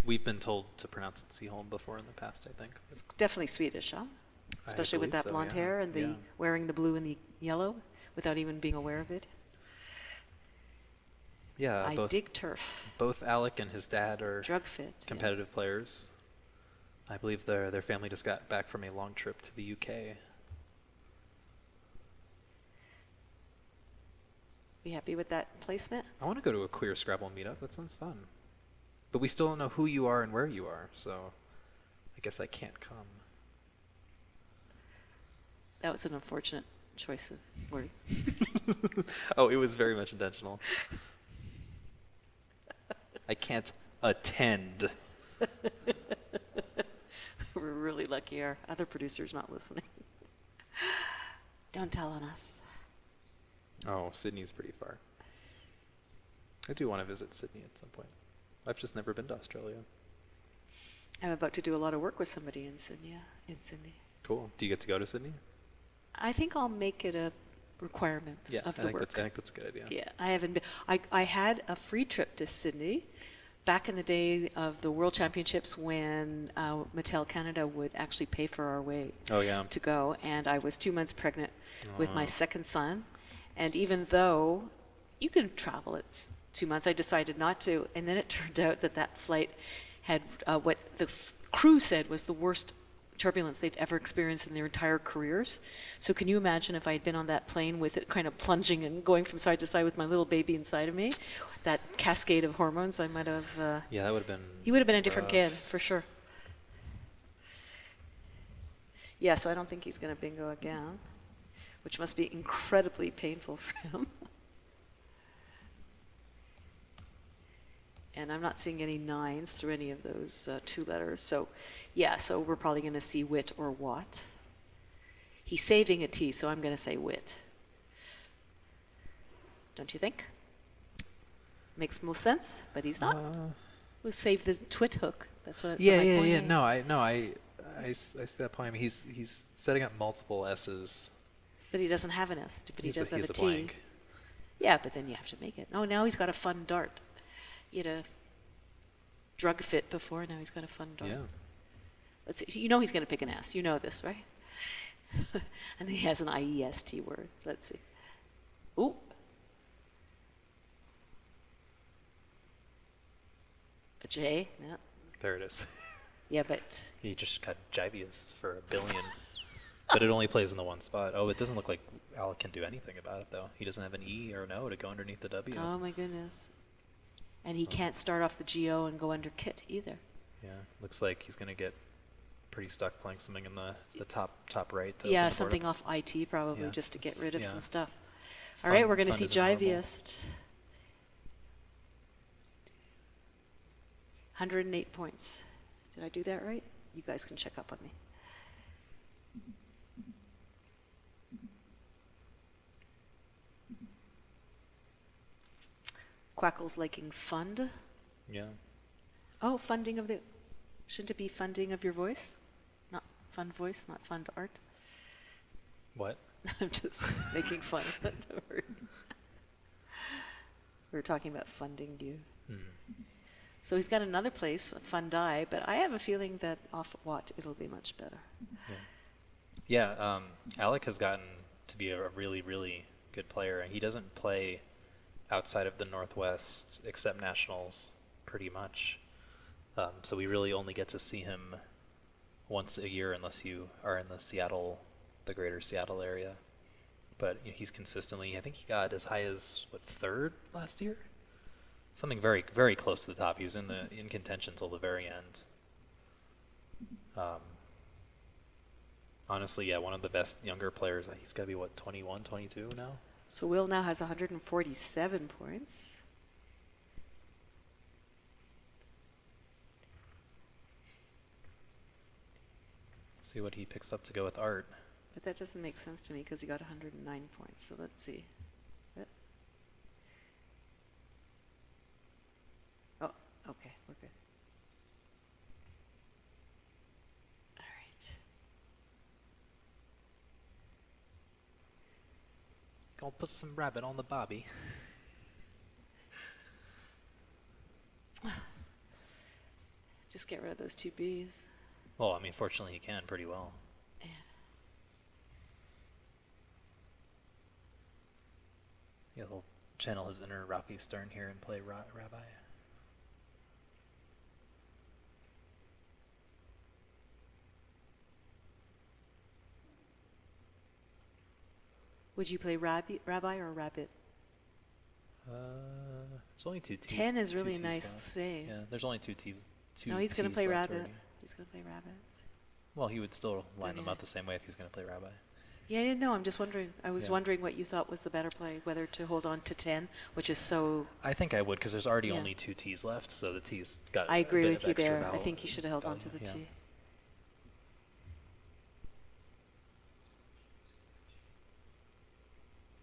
We've been told to pronounce it Seaholm before in the past, I think. It's definitely Swedish, huh? Especially with that blonde hair and the wearing the blue and the yellow without even being aware of it. Yeah, I dig turf. Both Alec and his dad are drug fit, competitive players. I believe their family just got back from a long trip to the UK. Be happy with that placement? I want to go to a queer Scrabble meetup. That sounds fun. But we still don't know who you are and where you are, so I guess I can't come. That was an unfortunate choice of words. Oh, it was very much intentional. I can't attend. We're really lucky our other producer's not listening. Don't tell on us. Oh, Sydney's pretty far. I do want to visit Sydney at some point. I've just never been to Australia. I'm about to do a lot of work with somebody in Sydney. Cool. Do you get to go to Sydney? I think I'll make it a requirement of the work. I think that's a good idea. Yeah, I haven't been. I had a free trip to Sydney back in the day of the World Championships when Mattel Canada would actually pay for our way to go. And I was 2 months pregnant with my second son. And even though you can travel, it's 2 months, I decided not to. And then it turned out that flight had what the crew said was the worst turbulence they'd ever experienced in their entire careers. So can you imagine if I had been on that plane with it kind of plunging and going from side to side with my little baby inside of me? That cascade of hormones, I might have... yeah, that would have been... He would have been a different kid, for sure. Yeah, so I don't think he's going to bingo again, which must be incredibly painful for him. And I'm not seeing any nines through any of those two letters. So, yeah, so we're probably going to see wit or what. He's saving a T, so I'm going to say wit. Don't you think? Makes most sense, but he's not. We'll save the twit hook. That's what. Yeah. No, I see that point. I mean, he's setting up multiple S's. But he doesn't have an S. But he does have a T. Blank. Yeah, but then you have to make it. Oh, now he's got a fun dart. He had a drug fit before. Now he's got a fun dart. Yeah. Let's see. You know he's going to pick an S. You know this, right? And he has an IEST word. Let's see. Ooh. A J. Yeah. There it is. Yeah, but... He just got Jivius for $1 billion. But it only plays in the one spot. Oh, it doesn't look like Alec can do anything about it, though. He doesn't have an E or an O to go underneath the W. Oh, my goodness. And he can't start off the GO and go under kit either. Yeah, looks like he's going to get pretty stuck playing something in the top right. Yeah, something off IT probably, just to get rid of some stuff. All right, we're going to see Jiviest. 108 points. Did I do that right? You guys can check up on me. Quackle's liking fund. Yeah. Oh, funding of the... Shouldn't it be funding of your voice? Not fund voice, not fund art? What? I'm just making fun of that word. We were talking about funding you. So he's got another place, Fundi, but I have a feeling that off Watt it'll be much better. Yeah, Alec has gotten to be a really, really good player, and he doesn't play outside of the Northwest except nationals pretty much. So we really only get to see him once a year unless you are in the greater Seattle area. But he's consistently, I think he got as high as, third last year? Something very, very close to the top. He was in contention till the very end. Honestly, yeah, one of the best younger players. He's got to be, 21, 22 now? So Will now has 147 points. See what he picks up to go with art. But that doesn't make sense to me because he got 109 points. So let's see. Oh, okay, we're good. All right. Gonna put some rabbit on the bobby. Just get rid of those two Bs. Well, I mean, fortunately he can pretty well. Yeah. Yeah, he'll channel his inner Rafi Stern here and play Rabbi. Would you play Rabbi or Rabbit? It's only two T's. 10 is really T's nice left. to say. Yeah, there's only two T's. No, he's going to T's play left Rabbit. already. He's going to play Rabbits. Well, he would still line them up the same way if he was going to play Rabbi. Yeah, no, I'm just wondering. I was wondering what you thought was the better play, whether to hold on to 10, which is so... I think I would, because there's already only two T's left, so the T's got I agree a bit with of you extra there. I value. think you should have held on to the T.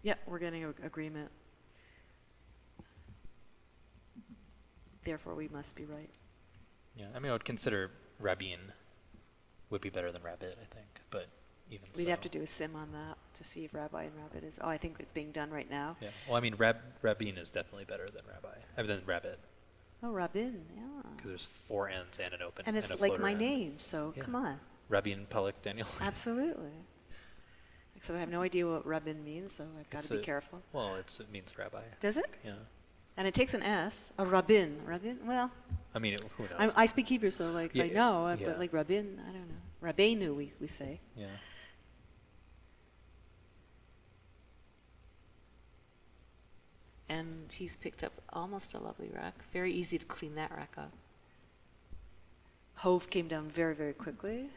Yeah, we're getting an agreement. Therefore, we must be right. Yeah, I mean, I would consider Rabin would be better than Rabbit, I think, but even so. We'd have to do a sim on that to see if Rabbi and Rabbit is... Oh, I think it's being done right now. Yeah, well, I mean, Rabin is definitely better than than Rabbit. Oh, Rabin, yeah. Because there's 4 ends and an open And it's a like floater my end. name, so come on. Rabin Pellick Daniel. Absolutely. Except I have no idea what Rabin means, so I've got to be careful. Well, it means rabbi. Does it? Yeah. And it takes an S, a Rabin. Rabin, well... I mean, who knows? I speak Hebrew, so I know, yeah. but like Rabin, I don't know. Rabbeinu, we say. Yeah. And he's picked up almost a lovely rack. Very easy to clean that rack up. Hove came down very, very quickly.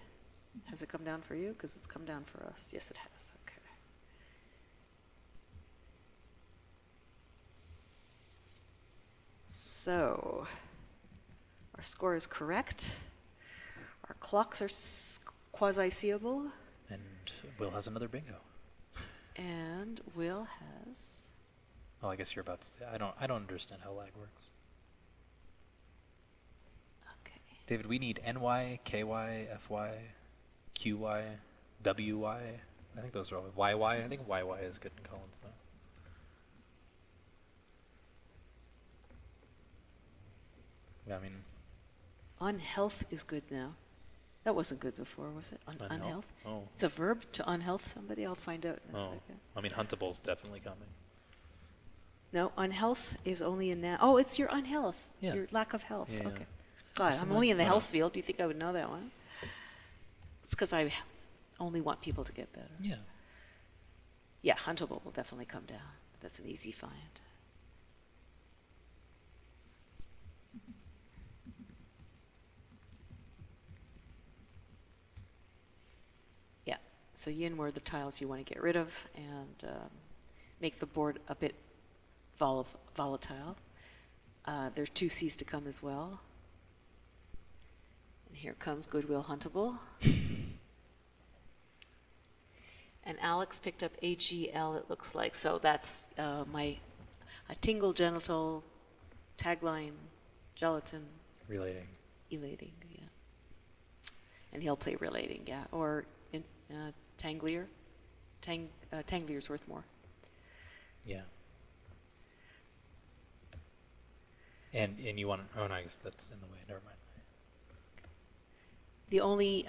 Has it come down for you? Because it's come down for us. Yes, it has. Okay. So, our score is correct. Our clocks are quasi-seeable. And Will has another bingo. And Will has... Oh, I guess you're about to say. I don't understand how lag works. Okay. David, we need NY, KY, FY, QY, WY. I think those are all. YY. I think YY is good in Collins now. Yeah, I mean. Unhealth is good now. That wasn't good before, was it? Unhealth? Oh. It's a verb to unhealth somebody? I'll find out in a second. I mean, Huntable's definitely coming. No, unhealth is only a noun. Oh, it's your unhealth. Yeah. Your lack of health. Yeah, Okay. God, I'm only in the health field. Do you think I would know that one? It's because I only want people to get better. Yeah. Yeah, huntable will definitely come down. That's an easy find. Yeah, so yin were the tiles you want to get rid of and make the board a bit volatile. There's 2 C's to come as well. And here comes Goodwill Huntable. And Alex picked up HEL, it looks like. So that's a tingle genital tagline gelatin. Relating. Elating, yeah. And he'll play relating, yeah. Or Tanglier. Tanglier's worth more. Yeah. And you want to, oh no, I guess that's in the way, never mind. The only,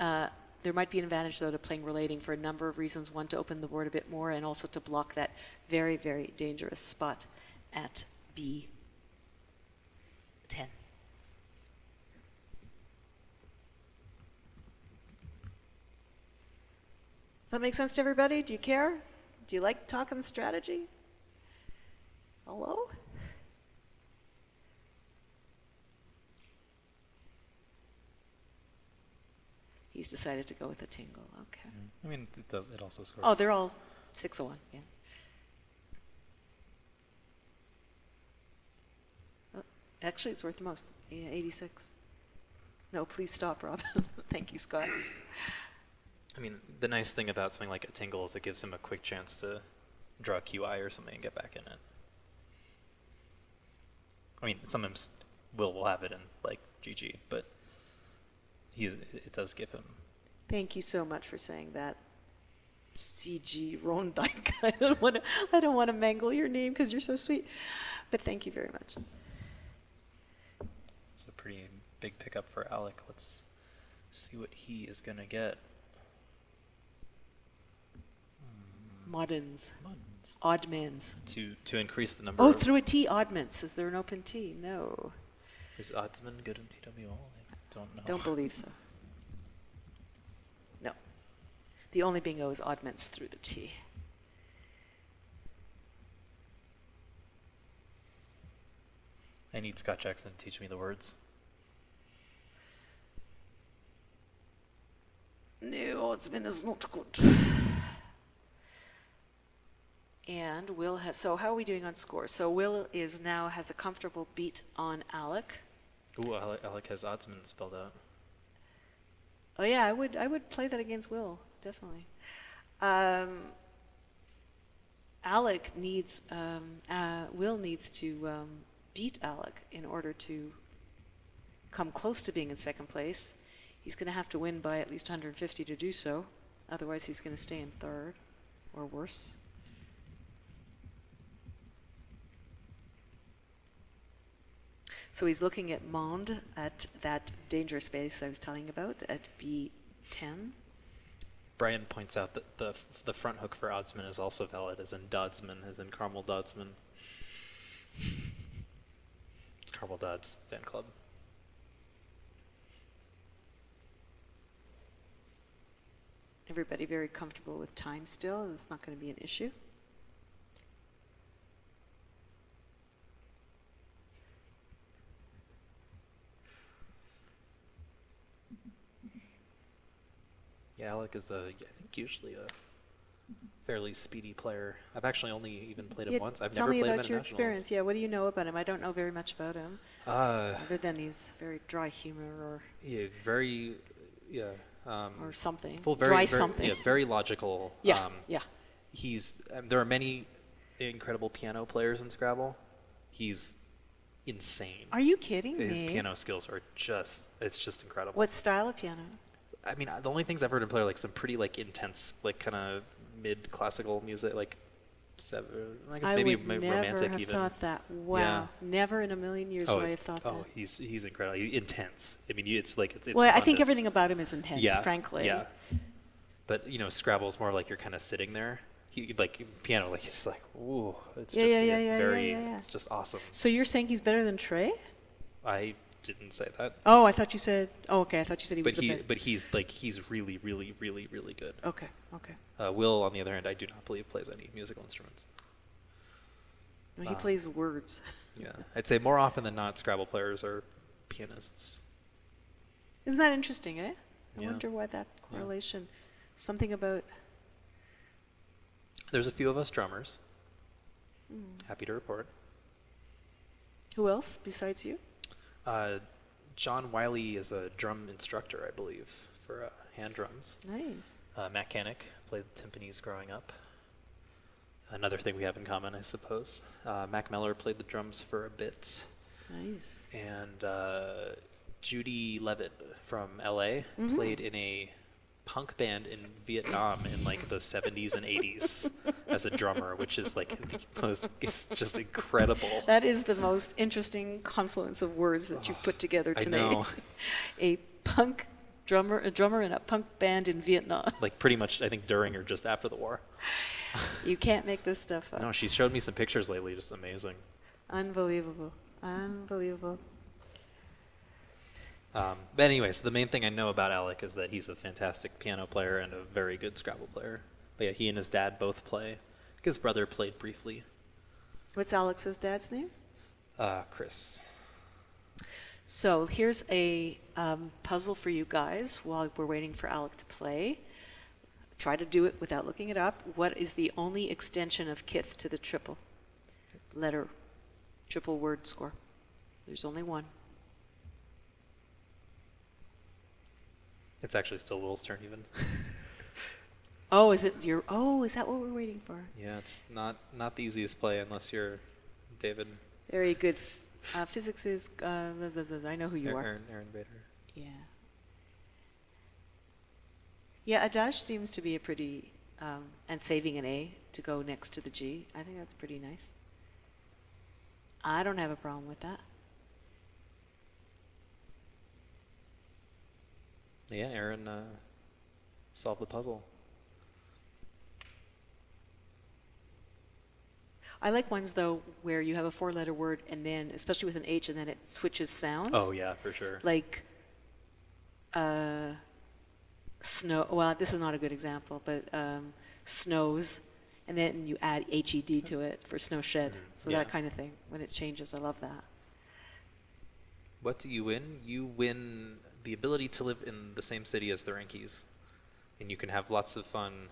there might be an advantage though to playing relating for a number of reasons. One, to open the board a bit more and also to block that very, very dangerous spot at B10. Does that make sense to everybody? Do you care? Do you like talking strategy? Hello? He's decided to go with a tingle. Okay. I mean, it also scores. Oh, they're all 6 of 1. Yeah. Oh, actually, it's worth the most. Yeah, 86. No, please stop, Rob. Thank you, Scott. I mean, the nice thing about something like a tingle is it gives him a quick chance to draw a QI or something and get back in it. I mean, sometimes will have it in like GG, but it does give him. Thank you so much for saying that. CG Rondike. I don't want to mangle your name because you're so sweet, but thank you very much. It's a pretty big pickup for Alec. Let's see what he is going to get. Moderns. Moderns. Oddmans. To increase the number Oh, of... through a T, oddments. Is there an open T? No. Is oddsman good in TWO? I don't know. Don't believe so. No. The only bingo is oddments through the T. I need Scott Jackson to teach me the words. No, oddsman is not good. And Will has, so how are we doing on score? So Will is now has a comfortable beat on Alec. Ooh, Alec has oddsman spelled out. Oh yeah, I would play that against Will, definitely. Alec needs, Will needs to beat Alec in order to come close to being in second place. He's going to have to win by at least 150 to do so. Otherwise, he's going to stay in third or worse. So he's looking at Monde at that danger space I was telling you about at B10. Brian points out that the front hook for oddsman is also valid, as in Doddsman, as in Carmel Doddsman. Carmel Dodds fan club. Everybody very comfortable with time still. It's not going to be an issue. Yeah, Alec is I think usually a fairly speedy player. I've actually only even played him once. I've never played him at Tell me about your nationals. experience. Yeah, what do you know about him? I don't know very much about him. Other than he's very dry humor or... Yeah, very... Yeah. Or something. Well, dry something. Yeah, very logical. Yeah, yeah. He's... there are many incredible piano players in Scrabble. He's insane. Are you kidding His me? piano skills are just... It's just incredible. What style of piano? I mean, the only things I've heard him play are like some pretty like intense, like kind of mid-classical music, like I guess maybe romantic even. I would never have thought that. Wow. Yeah. Never in a million years would I have thought that. Oh, he's incredible. Intense. I mean, it's like it's well, fun I think everything about him is intense, frankly. Yeah. But Scrabble's more like you're kind of sitting there. He like piano, like he's like, ooh, it's it's just awesome. So you're saying he's better than Trey? I didn't say that. Oh, I thought you said. Oh, okay. I thought you said he was the best. But he's really, really, really, really good. Okay. Okay. Will, on the other hand, I do not believe plays any musical instruments. No, he plays words. Yeah, I'd say more often than not, Scrabble players are pianists. Isn't that interesting, eh? I Yeah. wonder why that's correlation. Something about... There's a few of us drummers. Happy to report. Who else besides you? John Wiley is a drum instructor, I believe, for hand drums. Nice. Matt Canick played timpanis growing up. Another thing we have in common, I suppose. Mac Meller played the drums for a bit. Nice. And Judy Levitt from LA played in a punk band in Vietnam in like the 70s and 80s as a drummer, which is like the most, it's just incredible. That is the most interesting confluence of words that you've put together tonight. I know. A drummer in a punk band in Vietnam. Like pretty much, I think, during or just after the war. You can't make this stuff up. No, she showed me some pictures lately, just amazing. Unbelievable. Unbelievable. But anyways, the main thing I know about Alec is that he's a fantastic piano player and a very good Scrabble player. But yeah, he and his dad both play. I think his brother played briefly. What's Alex's dad's name? Chris. So here's a puzzle for you guys while we're waiting for Alec to play. Try to do it without looking it up. What is the only extension of kith to the triple letter, triple word score? There's only one. It's actually still Will's turn even. Oh, is it your? Oh, is that what we're waiting for? Yeah, it's not the easiest play unless you're David. Very good. Physics is. I know who you are. Aaron Bader. Yeah. Yeah, a dash seems to be a pretty, and saving an A to go next to the G. I think that's pretty nice. I don't have a problem with that. Yeah, Aaron solved the puzzle. I like ones, though, where you have a four-letter word and then, especially with an H, and then it switches sounds. Oh, yeah, for sure. Like snow. Well, this is not a good example, but snows, and then you add HED to it for snow shed. So Yeah. that kind of thing. When it changes, I love that. What do you win? You win the ability to live in the same city as the Rankies. And you can have lots of fun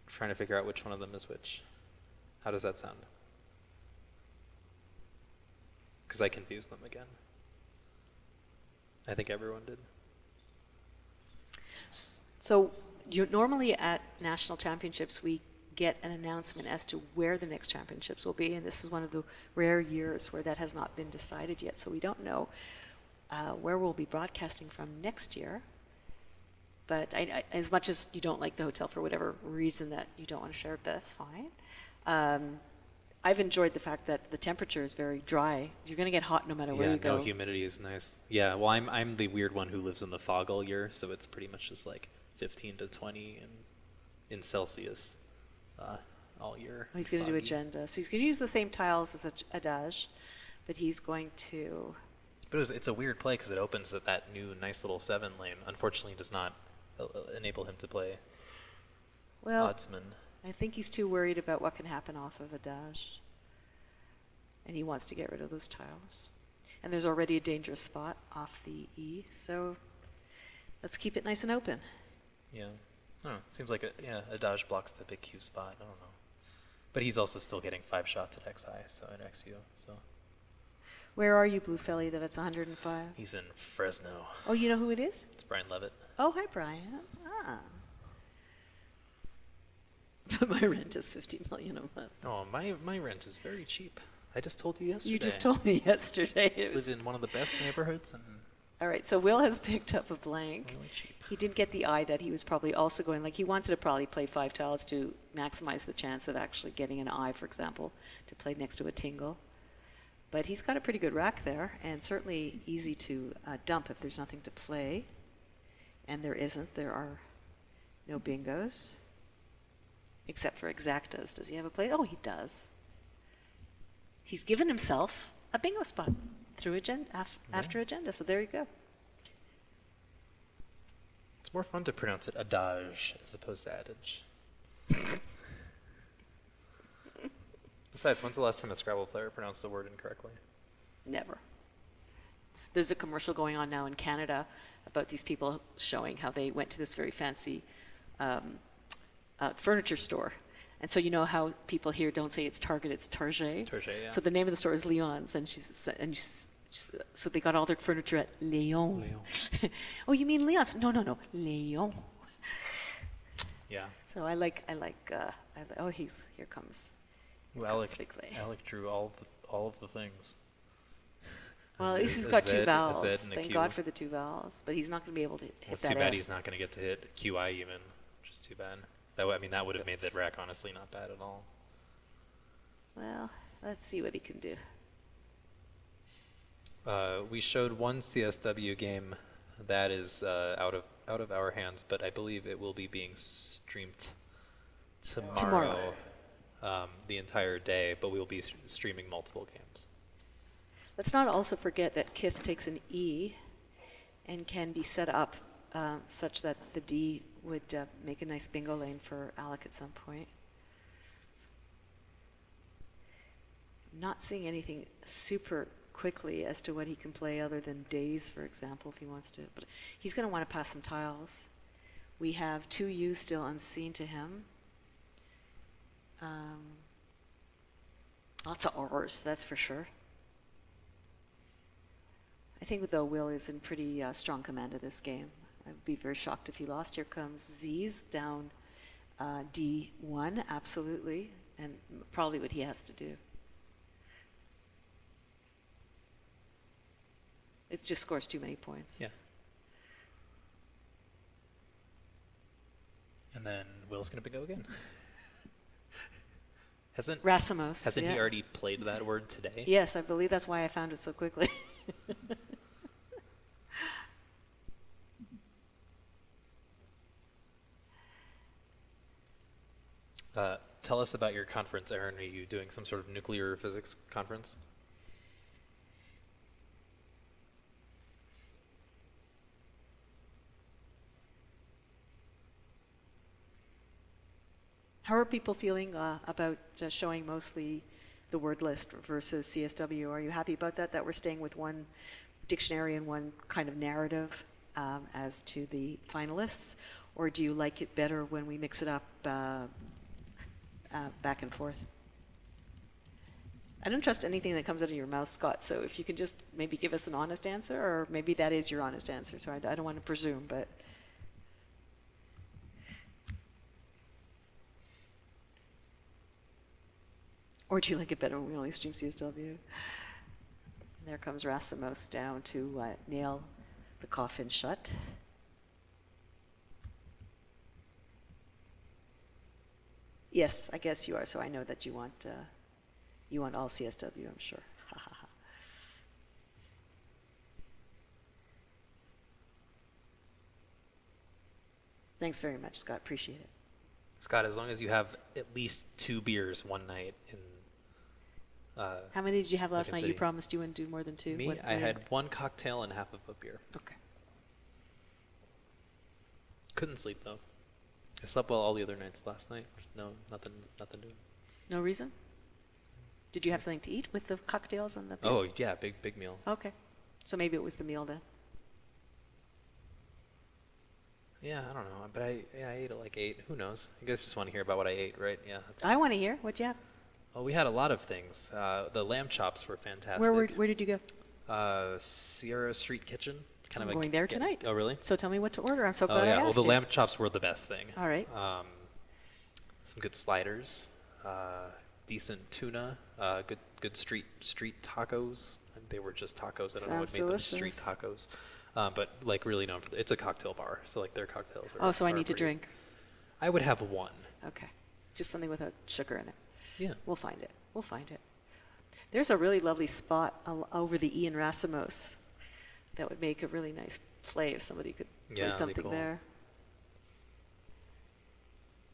trying to figure out which one of them is which. How does that sound? Because I confused them again. I think everyone did. So normally at national championships, we get an announcement as to where the next championships will be, and this is one of the rare years where that has not been decided yet. So we don't know where we'll be broadcasting from next year. But as much as you don't like the hotel for whatever reason that you don't want to share it, that's fine. I've enjoyed the fact that the temperature is very dry. You're going to get hot no matter where you go. Yeah, no, humidity is nice. Yeah, well, I'm the weird one who lives in the fog all year, so it's pretty much just like 15 to 20 in Celsius all year. He's going to do agenda. So he's going to use the same tiles as adage, but he's going to... But it's a weird play because it opens at that new nice little 7 lane. Unfortunately, it does not enable him to play oddsman. I think he's too worried about what can happen off of adage. And he wants to get rid of those tiles. And there's already a dangerous spot off the E, so let's keep it nice and open. Yeah. I don't know. Seems like adage blocks the big Q spot. I don't know. But he's also still getting 5 shots at XI, so at XU, so... Where are you, Blue Felly, that it's 105? He's in Fresno. Oh, you know who it is? It's Brian Levitt. Oh, hi, Brian. But my rent is $50 million a month. Oh, my rent is very cheap. I just told you yesterday. You just told me yesterday. I live in one of the best neighborhoods. All right, so Will has picked up a blank. Really cheap. He didn't get the eye that he was probably also going, like he wanted to probably play 5 tiles to maximize the chance of actually getting an eye, for example, to play next to a tingle. But he's got a pretty good rack there, and certainly easy to dump if there's nothing to play. And there isn't. There are no bingos, except for exactas. Does he have a play? Oh, he does. He's given himself a bingo spot through agenda after agenda. So there you go. It's more fun to pronounce it adage as opposed to adage. Besides, when's the last time a Scrabble player pronounced a word incorrectly? Never. There's a commercial going on now in Canada about these people showing how they went to this very fancy furniture store. And so you know how people here don't say it's Target, it's Target. Target, yeah. So the name of the store is Leon's, and so they got all their furniture at Leon. Oh, you mean Leon's? No, Leon. Yeah. So I like. Oh, here comes. Well, Alec drew all of the things. Well, at least he's got 2 vowels. Thank God for the 2 vowels. But he's not going to be able to hit that S. It's too bad he's not going to get to hit QI even, which is too bad. That would have made that rack honestly not bad at all. Well, let's see what he can do. We showed one CSW game that is out of our hands, but I believe it will be being streamed tomorrow. The entire day, but we will be streaming multiple games. Let's not also forget that Kith takes an E and can be set up such that the D would make a nice bingo lane for Alec at some point. Not seeing anything super quickly as to what he can play other than days, for example, if he wants to. But he's going to want to pass some tiles. We have 2 U's still unseen to him. Lots of R's, that's for sure. I think, though, Will is in pretty strong command of this game. I'd be very shocked if he lost. Here comes Z's down D1, absolutely, and probably what he has to do. It just scores too many points. Yeah. And then Will's going to go again. Racemos. Hasn't he already played that word today? Yes, I believe that's why I found it so quickly. tell us about your conference, Aaron. Are you doing some sort of nuclear physics conference? How are people feeling about showing mostly the word list versus CSW? Are you happy about that, that we're staying with one dictionary and one kind of narrative as to the finalists? Or do you like it better when we mix it up back and forth? I don't trust anything that comes out of your mouth, Scott, so if you can just maybe give us an honest answer, or maybe that is your honest answer, so I don't want to presume, but... Or do you like it better when we only stream CSW? There comes Rasmus down to nail the coffin shut. Yes, I guess you are, so I know that you want all CSW, I'm sure. Thanks very much, Scott. Appreciate it. Scott, as long as you have at least 2 beers one night in how many did you have last Lincoln night? City. You promised you wouldn't do more than 2. Me, I had 1 cocktail and half of a beer. Okay. Couldn't sleep though. I slept well all the other nights last night. No, nothing doing. No reason? Did you have something to eat with the cocktails and the beer? Oh yeah, big meal. Okay. So maybe it was the meal then. Yeah, I don't know, but I ate at like 8. Who knows? You guys just want to hear about what I ate, right? Yeah. I want to hear. What'd you have? Oh, we had a lot of things. The lamb chops were fantastic. Where did you go? Sierra Street Kitchen. I'm going there tonight. Oh, really? So tell me what to order. I'm so glad yeah. I asked Well, the you. lamb chops were the best thing. All right. Some good sliders. Decent tuna. Good street tacos. They were just tacos. I don't know what made them street tacos. But like really known for it's a cocktail bar, so like their cocktails are. Oh, so I need to drink. I would have 1. Okay, just something without sugar in it. Yeah. We'll find it. There's a really lovely spot over the Ian Rasamos that would make a really nice play if somebody could play something cool. There.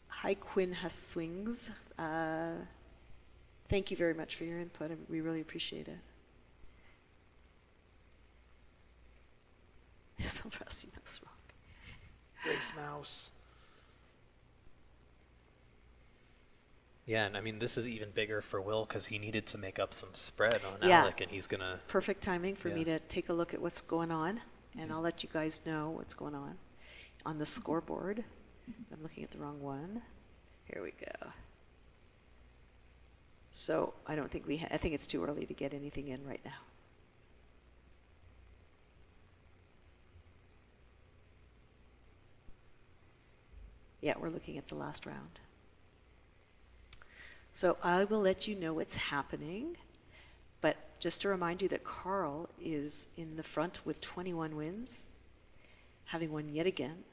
Hi, Quinn Huss Swings. Thank you very much for your input. We really appreciate it. Is the Rossi Mouse wrong? Race Mouse. Yeah, and I mean, this is even bigger for Will because he needed to make up some spread on Alec, and he's going to... Perfect timing for me to take a look at what's going on, and I'll let you guys know what's going on the scoreboard. I'm looking at the wrong one. Here we go. So I don't think I think it's too early to get anything in right now. Yeah, we're looking at the last round. So I will let you know what's happening, but just to remind you that Carl is in the front with 21 wins, having won yet again.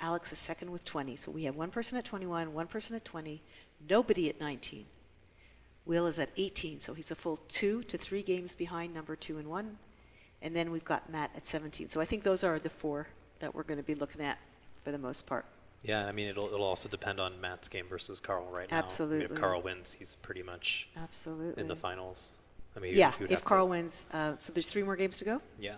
Alex is second with 20. So we have one person at 21, one person at 20, nobody at 19. Will is at 18, so he's a full 2 to 3 games behind number 2 and 1. And then we've got Matt at 17. So I think those are the 4 that we're going to be looking at for the most part. Yeah, I mean, it'll also depend on Matt's game versus Carl right now. Absolutely. I mean, if Carl wins, he's pretty much in the finals. I mean, yeah, if Carl wins. So there's 3 more games to go? Yeah.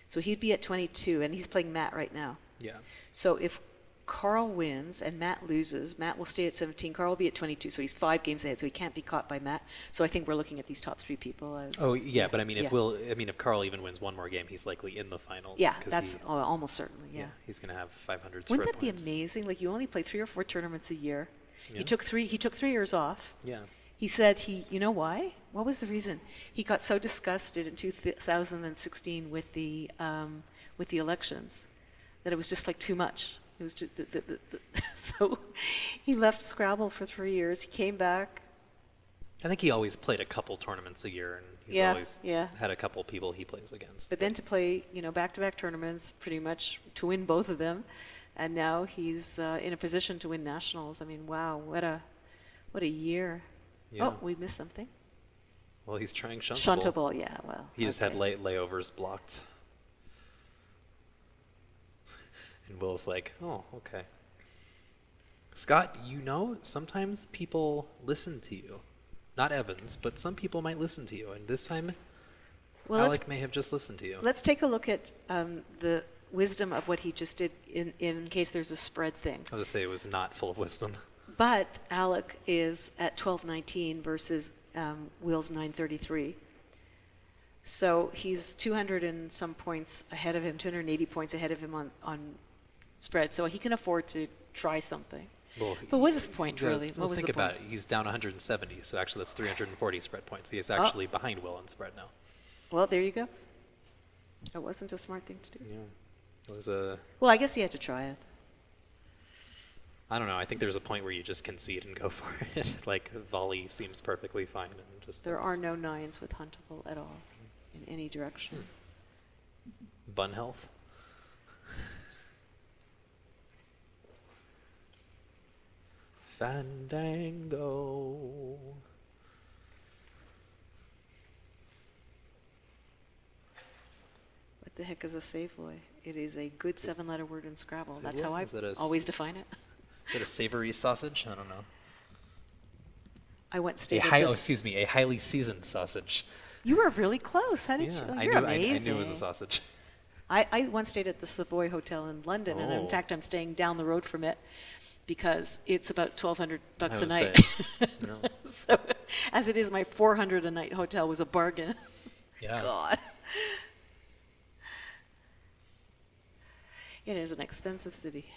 So he'd be at 22, and he's playing Matt right now. Yeah. So if Carl wins and Matt loses, Matt will stay at 17. Carl will be at 22, so he's 5 games ahead, so he can't be caught by Matt. So I think we're looking at these top 3 people as... Oh, yeah, but I mean, if Carl even wins 1 more game, he's likely in the finals. Yeah, that's almost certainly, yeah. He's going to have 500 Wouldn't that be amazing? Like, you only play 3 or 4 tournaments a year. Yeah. He took 3 years off. Yeah. He said you know why? What was the reason? He got so disgusted in 2016 with the elections that it was just like too much. It was just so he left Scrabble for 3 years. He came back. I think he always played a couple tournaments a year, and he's always had a couple people he plays against. But then to play, back-to-back tournaments, pretty much to win both of them, and now he's in a position to win nationals. I mean, wow, what a year! Yeah. Oh, we missed something. Well, he's trying Shuntable. Shuntable, yeah. Well, he just had layovers blocked. And Will's like, oh, okay. Scott, sometimes people listen to you. Not Evans, but some people might listen to you. And this time, well, Alec may have just listened to you. Let's take a look at the wisdom of what he just did in case there's a spread thing. I'll just say it was not full of wisdom. But Alec is at 1219 versus Will's 933. So he's 200 and some points ahead of him, 280 points ahead of him on spread. So he can afford to try something. Well, but what was his point, really? Well, what was think the point? about it. He's down 170, so actually that's 340 spread points. He is actually behind Will in spread now. Well, there you go. It wasn't a smart thing to do. Yeah. It was a... Well, I guess he had to try it. I don't know. I think there's a point where you just concede and go for it. Like, volley seems perfectly fine. And just there are no 9s with Huntable at all in any direction. Bun health. Fandango. What the heck is a savoy? It is a good 7-letter word in Scrabble. That's how I Is always define it. Is it a savory sausage? I don't know. I once stayed at this... a highly seasoned sausage. You were really close. How did you? Oh, you're amazing. I knew it was a sausage. I once stayed at the Savoy Hotel in London, and in fact, I'm staying down the road from it because it's about $1,200 a night. No. So, as it is, my $400 a night hotel was a bargain. Yeah. God. It is an expensive city.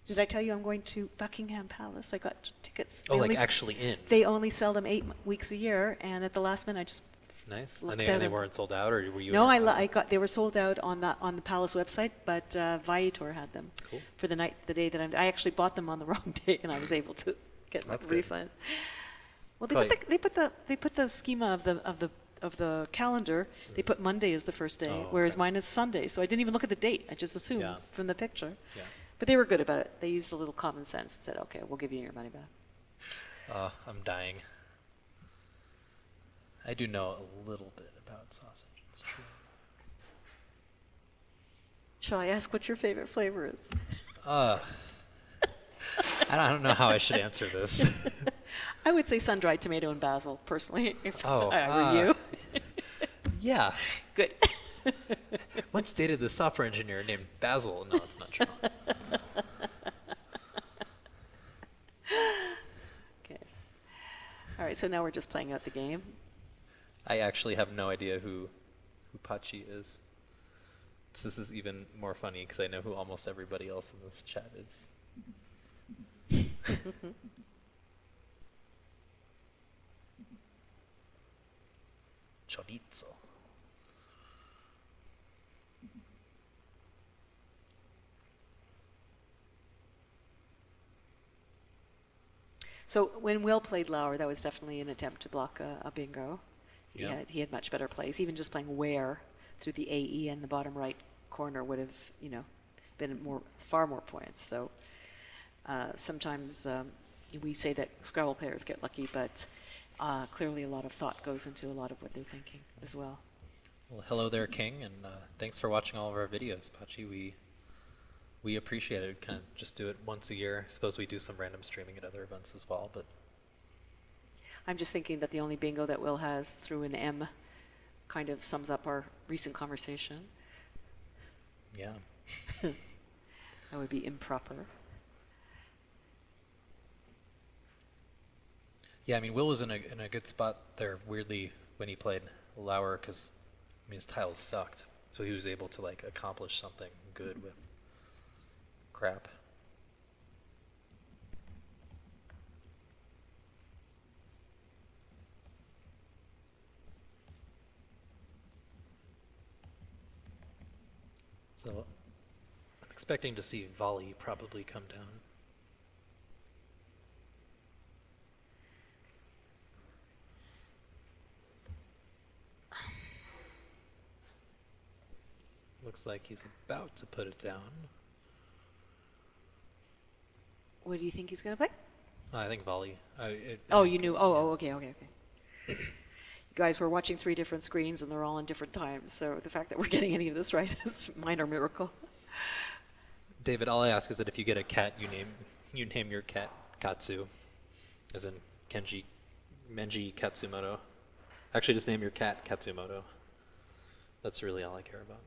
Did I tell you I'm going to Buckingham Palace? I got tickets. Actually in? They only sell them 8 weeks a year, and at the last minute I just nice. And they weren't sold out, or were you? No, they were sold out on the Palace website, but Viator had them for the day that I actually bought them on the wrong day, and I was able to get my refund. Well, they put the schema of the calendar. They put Monday as the first day, whereas mine is Sunday. So I didn't even look at the date. I just assumed from the picture. Yeah. But they were good about it. They used a little common sense and said, "Okay, we'll give you your money back." I'm dying. I do know a little bit about sausage. It's true. Shall I ask what your favorite flavor is? I don't know how I should answer this. I would say sun-dried tomato and basil, personally, if I were you. Yeah. Good. Once dated the software engineer named Basil. No, it's not true. Okay. All right, so now we're just playing out the game. I actually have no idea who Pachi is. So this is even more funny because I know who almost everybody else in this chat is. Chorizo. So when Will played Lauer, that was definitely an attempt to block a bingo. Yeah. He had much better plays. Even just playing where through the AE in the bottom right corner would have, been far more points. So sometimes we say that Scrabble players get lucky, but clearly a lot of thought goes into a lot of what they're thinking as well. Well, hello there, King, and thanks for watching all of our videos, Pachi. We appreciate it. Kind of just do it once a year. I suppose we do some random streaming at other events as well, but I'm just thinking that the only bingo that Will has through an M kind of sums up our recent conversation. yeah. That would be improper. Yeah, I mean, Will was in a good spot there, weirdly, when he played Lauer, because his tiles sucked, so he was able to accomplish something good with crap. So I'm expecting to see volley probably come down. Looks like he's about to put it down. What do you think he's going to play? I think volley. You knew. Okay. You guys, we're watching 3 different screens, and they're all in different times. So the fact that we're getting any of this right is a minor miracle. David, all I ask is that if you get a cat, you name You name your cat Katsu, as in Menji Katsumoto. Actually, just name your cat Katsumoto. That's really all I care about.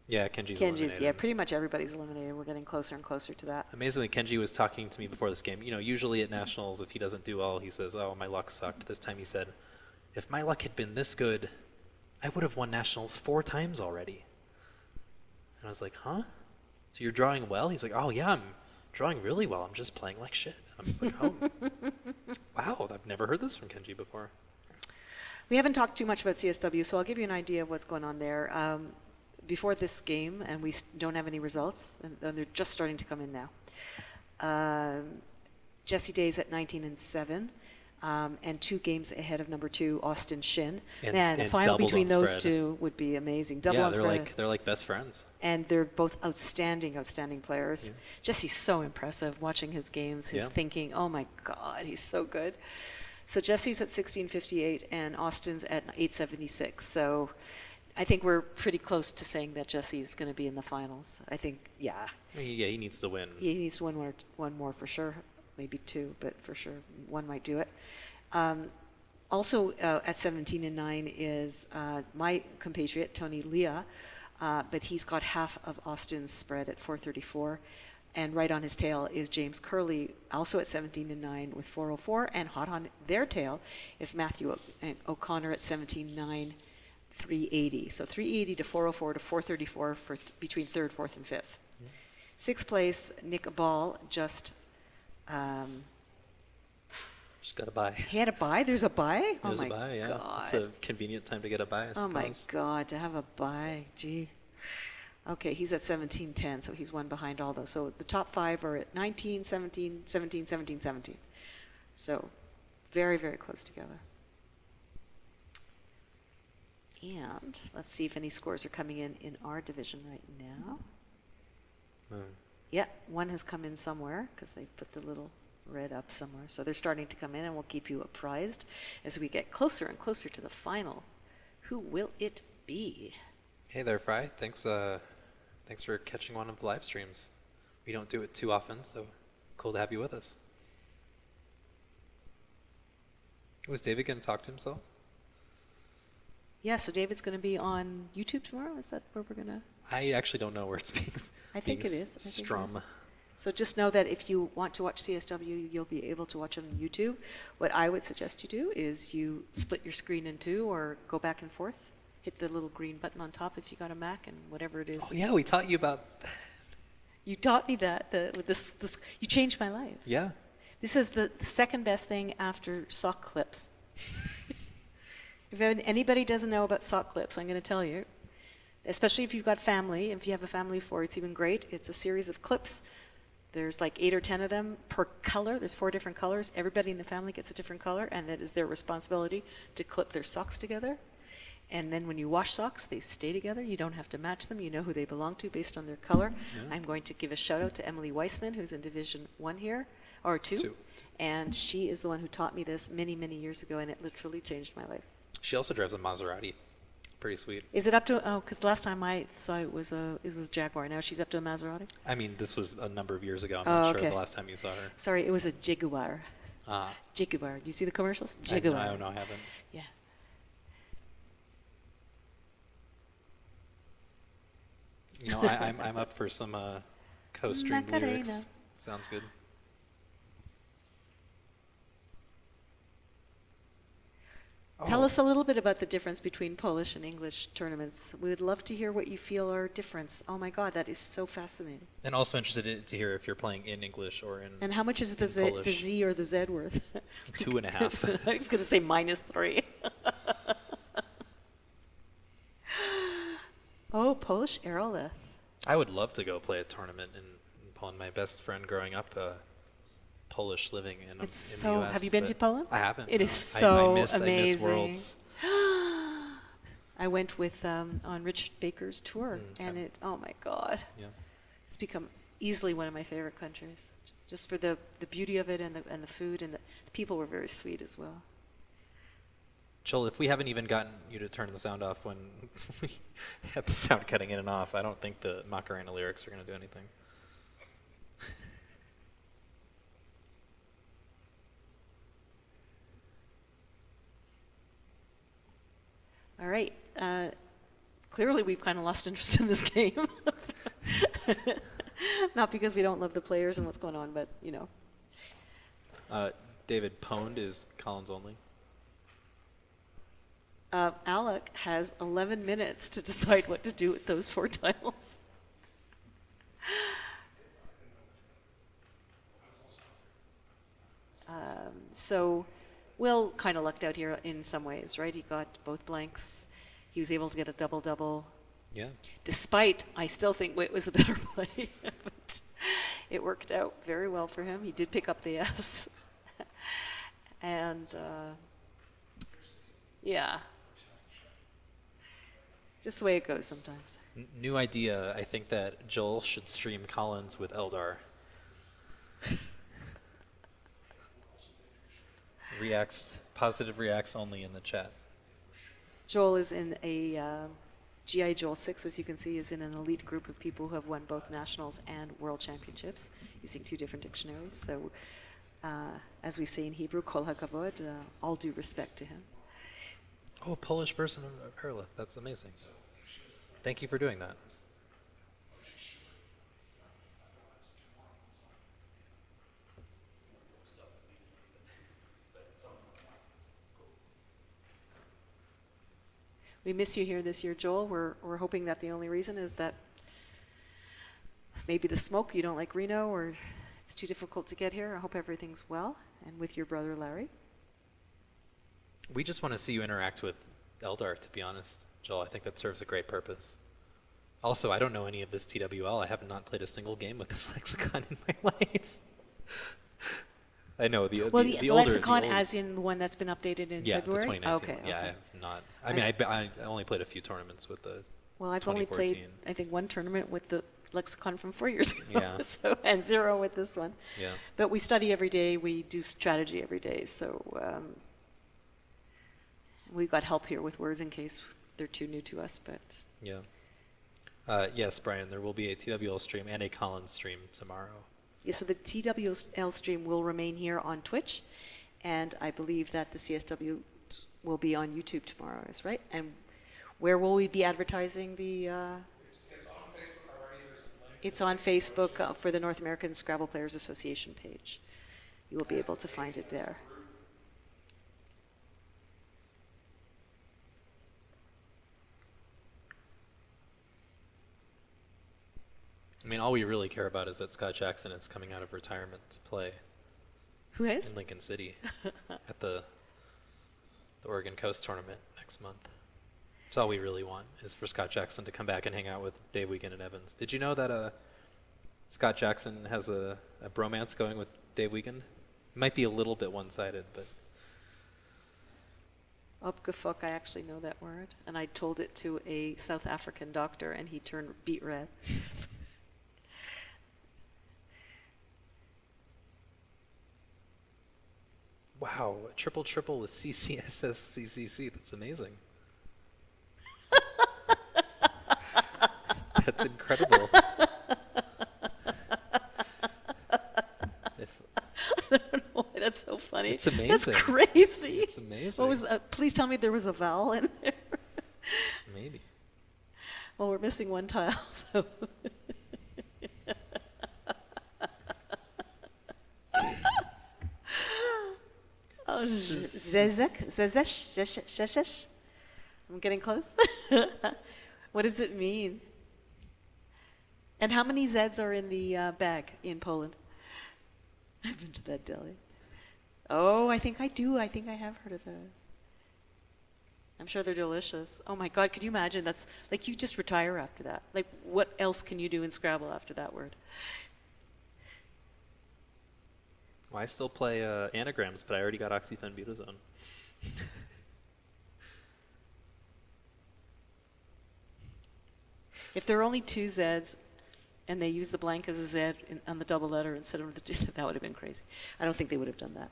Yeah, Kenji's eliminated. Yeah, pretty much everybody's eliminated. We're getting closer and closer to that. Amazingly, Kenji was talking to me before this game. You know, usually at Nationals, if he doesn't do well, he says, oh, my luck sucked. This time he said, if my luck had been this good, I would have won Nationals 4 times already. And I was like, huh? So you're drawing well? He's like, oh, yeah, I'm drawing really well. I'm just playing like shit. And I'm just like, oh, wow, I've never heard this from Kenji before. We haven't talked too much about CSW, so I'll give you an idea of what's going on there. Before this game, and we don't have any results, and they're just starting to come in now. Jesse Day's at 19-7, and 2 games ahead of number 2, Austin Shin. Man, the final between those two would be amazing. Double on spread. They're like best friends. And they're both outstanding players. Yeah. Jesse's so impressive watching his games, his thinking. Oh my God, he's so good. So Jesse's at 16.58, and Austin's at 8.76. So I think we're pretty close to saying that Jesse's going to be in the finals. I think, yeah. Yeah, he needs to win. He needs to win one more for sure, maybe 2, but for sure one might do it. Also at 17-9 is my compatriot, Tony Leah, but he's got half of Austin's spread at 4.34. And right on his tail is James Curley, also at 17-9 with 4.04. And hot on their tail is Matthew O'Connor at 17-9. 380. So 380 to 404 to 434 for between 3rd, 4th, and 5th. Yeah. 6th place, Nick Ball just got a bye. He had a bye? There's a bye? There's a bye, yeah. God. It's a convenient time to get a bye, I suppose. Oh my God, to have a bye. Gee. Okay, he's at 17-10, so he's one behind all those. So the top 5 are at 19, 17, 17, 17, 17. So very, very close together. And let's see if any scores are coming in our division right now. Yeah, one has come in somewhere because they put the little red up somewhere. So they're starting to come in, and we'll keep you apprised as we get closer and closer to the final. Who will it be? Hey there, Fry. Thanks for catching one of the live streams. We don't do it too often, so cool to have you with us. Was David going to talk to himself? Yeah, so David's going to be on YouTube tomorrow? Is that where we're going to? I actually don't know where it's being I think it is. Strum. So just know that if you want to watch CSW, you'll be able to watch it on YouTube. What I would suggest you do is you split your screen in 2 or go back and forth. Hit the little green button on top if you got a Mac and whatever it is. Oh, yeah, we taught you about that. You taught me that. With this, you changed my life. Yeah. This is the second best thing after sock clips. If anybody doesn't know about sock clips, I'm going to tell you. Especially if you've got family. If you have a family of 4, it's even great. It's a series of clips. There's like 8 or 10 of them per color. There's 4 different colors. Everybody in the family gets a different color, and that is their responsibility to clip their socks together. And then when you wash socks, they stay together. You don't have to match them. You know who they belong to based on their color. Yeah. I'm going to give a shout out to Emily Weissman, who's in Division 1 here, or 2. And she is the one who taught me this many, many years ago, and it literally changed my life. She also drives a Maserati. Pretty sweet. Is it up to, because last time I saw it was Jaguar. Now she's up to a Maserati? I mean, this was a number of years ago. I'm not sure the last time you saw her. Sorry, it was a Jaguar. Jaguar. You see the commercials? Jaguar. I don't know, I haven't. Yeah. You know, I'm up for some co-streamed lyrics. Sounds good. Tell us a little bit about the difference between Polish and English tournaments. We would love to hear what you feel are different. Oh my God, that is so fascinating. And also interested to hear if you're playing in English or in And how much is the Z or the Z worth? 2.5. I was going to say -3. Oh, Polish aerolith. I would love to go play a tournament in Poland. My best friend growing up Polish living in the US. Have you been to Poland? I haven't. It is so amazing. I miss Worlds. I went with on Rich Baker's tour, and oh my God. Yeah. It's become easily one of my favorite countries, just for the beauty of it and the food, and the people were very sweet as well. Joel, if we haven't even gotten you to turn the sound off when we have the sound cutting in and off, I don't think the Macarena lyrics are going to do anything. All right. Clearly, we've kind of lost interest in this game. Not because we don't love the players and what's going on, but, you know. David, pwned is Collins only. Alec has 11 minutes to decide what to do with those 4 tiles. So Will kind of lucked out here in some ways, right? He got both blanks. He was able to get a double-double. Yeah. Despite, I still think Witt was a better play. But it worked out very well for him. He did pick up the S. And, yeah. Just the way it goes sometimes. New idea. I think that Joel should stream Collins with Eldar. Positive reacts only in the chat. Joel is in a GI Joel 6, as you can see, is in an elite group of people who have won both nationals and world championships using 2 different dictionaries. So, as we say in Hebrew, kol hakavod, all due respect to him. Oh, a Polish version of Perlith. That's amazing. Thank you for doing that. We miss you here this year, Joel. We're hoping that the only reason is that maybe the smoke, you don't like Reno, or it's too difficult to get here. I hope everything's well, and with your brother Larry. We just want to see you interact with Eldar, to be honest, Joel. I think that serves a great purpose. Also, I don't know any of this TWL. I have not played a single game with this lexicon in my life. I know the older, lexicon, as in the one that's been updated in February. The 2019. Okay, yeah, okay. I have not. I mean, I only played a few tournaments with the. Well, I've only played, I think, 1 tournament with the lexicon from 4 years ago. Yeah. So, and 0 with this one. Yeah. But we study every day. We do strategy every day. So we've got help here with words in case they're too new to us. But yeah. Yes, Brian. There will be a TWL stream and a Collins stream tomorrow. Yeah, so the TWL stream will remain here on Twitch, and I believe that the CSW will be on YouTube tomorrow, is right? And where will we be advertising the... It's on Facebook already. There's a link. It's on Facebook for the North American Scrabble Players Association page. You will be able to find it there. I mean, all we really care about is that Scott Jackson is coming out of retirement to play. Who is? In Lincoln City at the Oregon Coast tournament next month. That's all we really want, is for Scott Jackson to come back and hang out with Dave Wiegand and Evans. Did you know that Scott Jackson has a bromance going with Dave Wiegand? It might be a little bit one-sided, but... Opgefook, I actually know that word. And I told it to a South African doctor, and he turned beet red. Wow, a triple with CCSS That's amazing. That's incredible. I don't know why that's so funny. It's amazing. That's crazy. It's amazing. What was that? Please tell me there was a vowel in there. Maybe. Well, we're missing 1 tile, so... Zezek? I'm getting close. What does it mean? And how many Zs are in the bag in Poland? I've been to that deli. Oh, I think I do. I think I have heard of those. I'm sure they're delicious. Oh my God, could you imagine? That's like you just retire after that. Like, what else can you do in Scrabble after that word? Well, I still play anagrams, but I already got oxyfenbutazone. If there are only 2 Zs and they use the blank as a Z on the double letter instead of the that would have been crazy. I don't think they would have done that.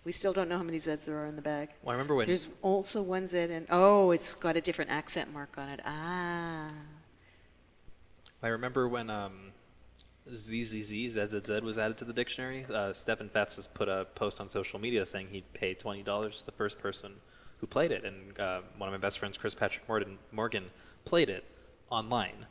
We still don't know how many Zs there are in the bag. Well, I remember when... There's also one Z, and oh, it's got a different accent mark on it. Ah. I remember when ZZZ was added to the dictionary. Stefan Fatz has put a post on social media saying he'd pay $20 to the first person who played it, and one of my best friends, Chris Patrick Morgan, played it online.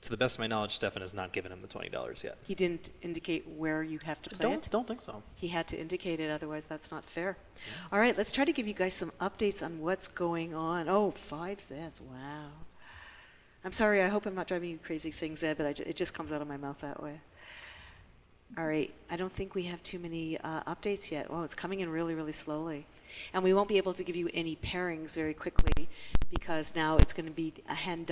To the best of my knowledge, Stefan has not given him the $20 yet. He didn't indicate where you have to play it? Don't think so. He had to indicate it, otherwise that's not fair. Yeah. All right, let's try to give you guys some updates on what's going on. Oh, 5 Zs, wow. I'm sorry, I hope I'm not driving you crazy saying Z, but it just comes out of my mouth that way. All right, I don't think we have too many updates yet. Oh, it's coming in really, really slowly. And we won't be able to give you any pairings very quickly because now it's going to be a hand done